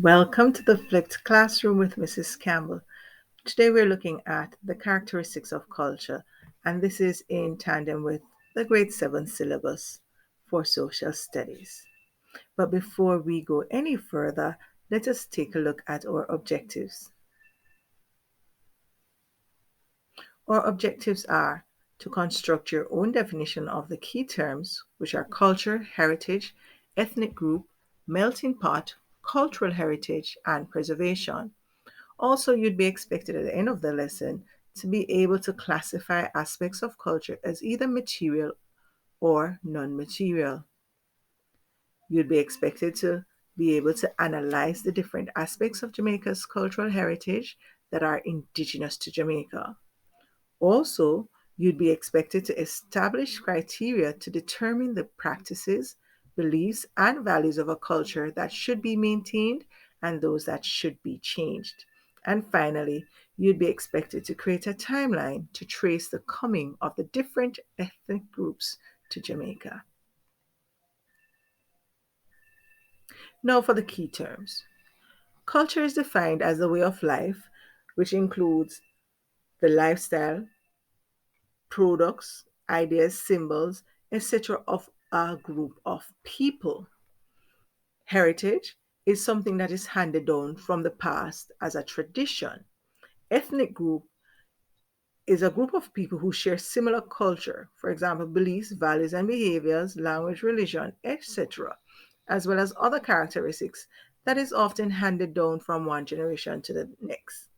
Welcome to the Flipped Classroom with Mrs. Campbell. Today we're looking at the characteristics of culture, and this is in tandem with the grade 7 syllabus for social studies. But before we go any further, let us take a look at our objectives. Our objectives are to construct your own definition of the key terms, which are culture, heritage, ethnic group, melting pot, cultural heritage, and preservation. Also, you'd be expected at the end of the lesson to be able to classify aspects of culture as either material or non material. You'd be expected to be able to analyze the different aspects of Jamaica's cultural heritage that are indigenous to Jamaica. Also, you'd be expected to establish criteria to determine the practices, beliefs, and values of a culture that should be maintained and those that should be changed. And finally, you'd be expected to create a timeline to trace the coming of the different ethnic groups to Jamaica. Now for the key terms. Culture is defined as a way of life which includes the lifestyle, products, ideas, symbols, etc., of a group of people. Heritage is something that is handed down from the past as a tradition. Ethnic group is a group of people who share similar culture, for example, beliefs, values, and behaviors, language, religion, etc., as well as other characteristics that is often handed down from one generation to the next.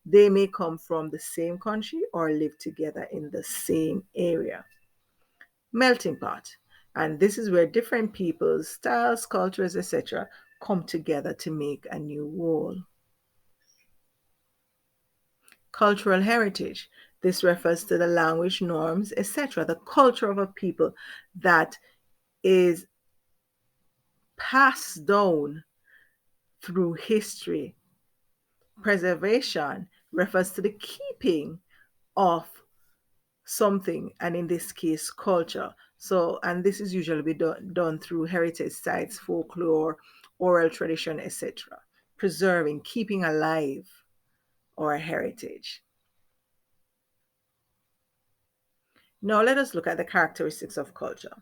They may come from the same country or live together in the same area. Melting pot. And this is where different peoples, styles, cultures, etc., come together to make a new whole. Cultural heritage. This refers to the language, norms, etc., the culture of a people that is passed down through history. Preservation refers to the keeping of something, and in this case culture. So, and this is usually done through heritage sites, folklore, oral tradition, etc., preserving, keeping alive our heritage. Now let us look at the characteristics of culture.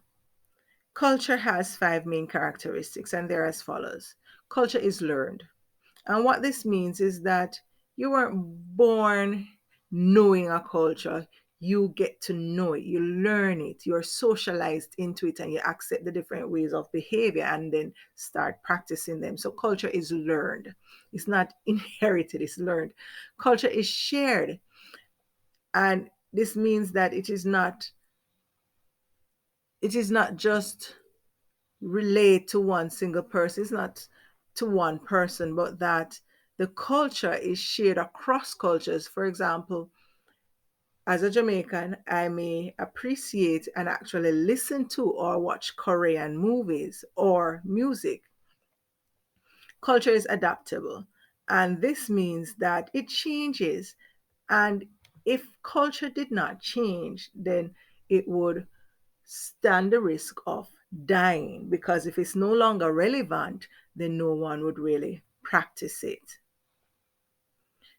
Culture has five main characteristics, and they're as follows. Culture is learned. And what this means is that you weren't born knowing a culture. You get to know it, you learn it, you're socialized into it, and you accept the different ways of behavior and then start practicing them. So, culture is learned, it's not inherited, it's learned. Culture is shared, and this means that it is not just relate to one single person. It's not to one person, but that the culture is shared across cultures. For example, as a Jamaican, I may appreciate and actually listen to or watch Korean movies or music. Culture is adaptable, and this means that it changes. And if culture did not change, then it would stand the risk of dying, because if it's no longer relevant, then no one would really practice it.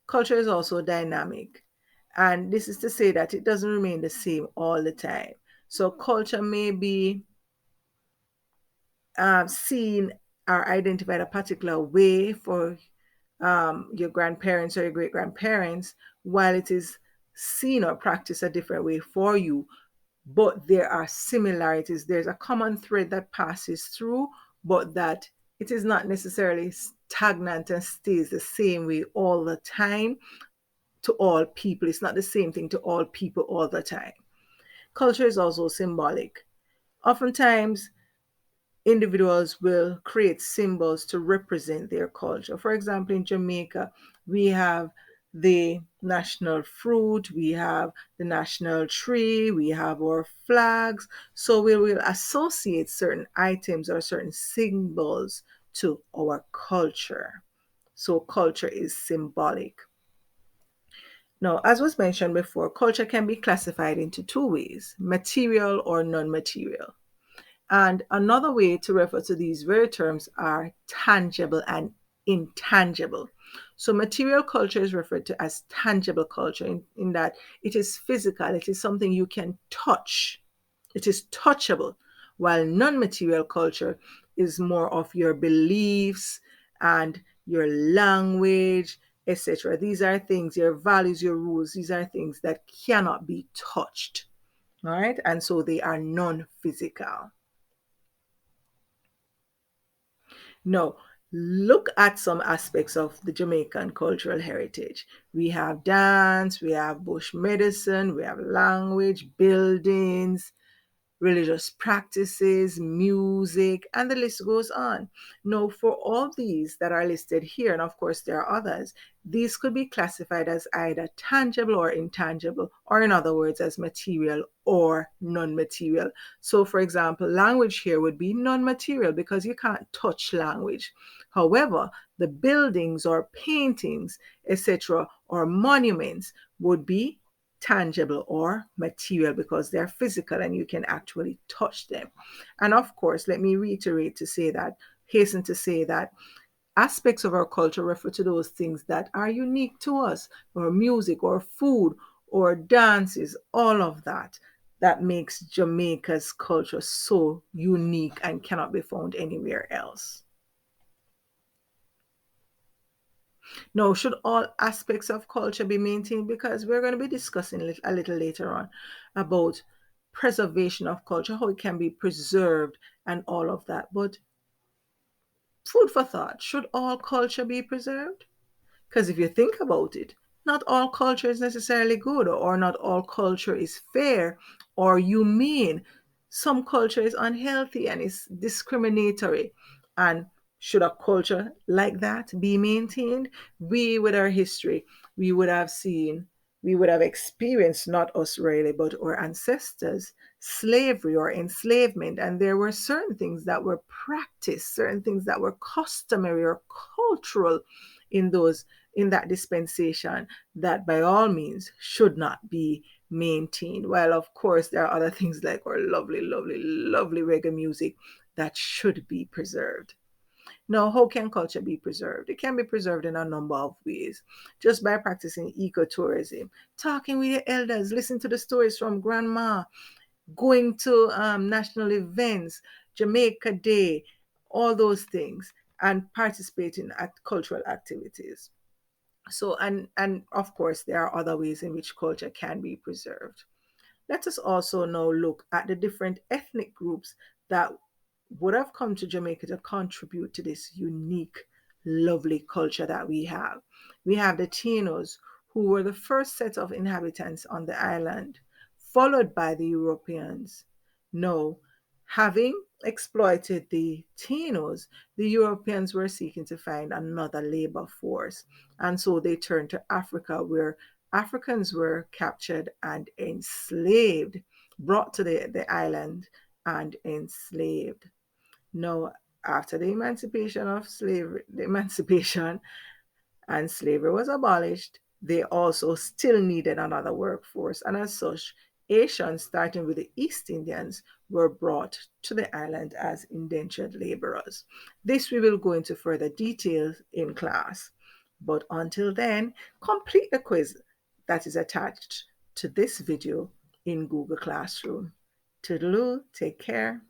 Culture is also dynamic, and this is to say that it doesn't remain the same all the time. So, culture may be seen or identified a particular way for your grandparents or your great grandparents, while it is seen or practiced a different way for you, but there are similarities. There's a common thread that passes through, but that it is not necessarily stagnant and stays the same way all the time to all people. It's not the same thing to all people all the time. Culture is also symbolic. Oftentimes, individuals will create symbols to represent their culture. For example, in Jamaica, we have the national fruit, we have the national tree, we have our flags. So we will associate certain items or certain symbols to our culture. So culture is symbolic. Now, as was mentioned before, culture can be classified into two ways: material or non material. And another way to refer to these very terms are tangible and intangible. So material culture is referred to as tangible culture in that it is physical, it is something you can touch, it is touchable, while non-material culture is more of your beliefs and your language, etc. These are things, your values, your rules, these are things that cannot be touched. All right, and so they are non-physical. Now, look at some aspects of the Jamaican cultural heritage. We have dance, we have bush medicine, we have language, buildings, religious practices, music, and the list goes on. Now, for all these that are listed here, and of course there are others, these could be classified as either tangible or intangible, or in other words, as material or non-material. So, for example, language here would be non-material because you can't touch language. However, the buildings or paintings, etc., or monuments would be tangible or material because they're physical and you can actually touch them. And of course, let me reiterate to say that, hasten to say that aspects of our culture refer to those things that are unique to us, or music, or food, or dances, all of that. That makes Jamaica's culture so unique and cannot be found anywhere else. Now, should all aspects of culture be maintained? Because we're going to be discussing a little later on about preservation of culture, how it can be preserved, and all of that. But food for thought, should all culture be preserved? Because if you think about it, not all culture is necessarily good, or not all culture is fair or humane. Some culture is unhealthy and is discriminatory. And should a culture like that be maintained? We, with our history, we would have seen, we would have experienced, not us really, but our ancestors, slavery or enslavement. And there were certain things that were practiced, certain things that were customary or cultural in those in that dispensation that by all means should not be maintained. While of course there are other things like our lovely, lovely, lovely reggae music that should be preserved. Now, how can culture be preserved? It can be preserved in a number of ways. Just by practicing ecotourism, talking with your elders, listening to the stories from grandma, going to national events, Jamaica Day, all those things, and participating at cultural activities. So, and of course, there are other ways in which culture can be preserved. Let us also now look at the different ethnic groups that would have come to Jamaica to contribute to this unique, lovely culture that we have. We have the Taínos, who were the first set of inhabitants on the island, followed by the Europeans. No, having exploited the Taínos, the Europeans were seeking to find another labor force. And so they turned to Africa, where Africans were captured and enslaved, brought to the island and enslaved. Now, after the emancipation of slavery, the emancipation and slavery was abolished, they also still needed another workforce. And as such, Asians, starting with the East Indians, were brought to the island as indentured laborers. This we will go into further details in class. But until then, complete the quiz that is attached to this video in Google Classroom. Toodaloo, take care.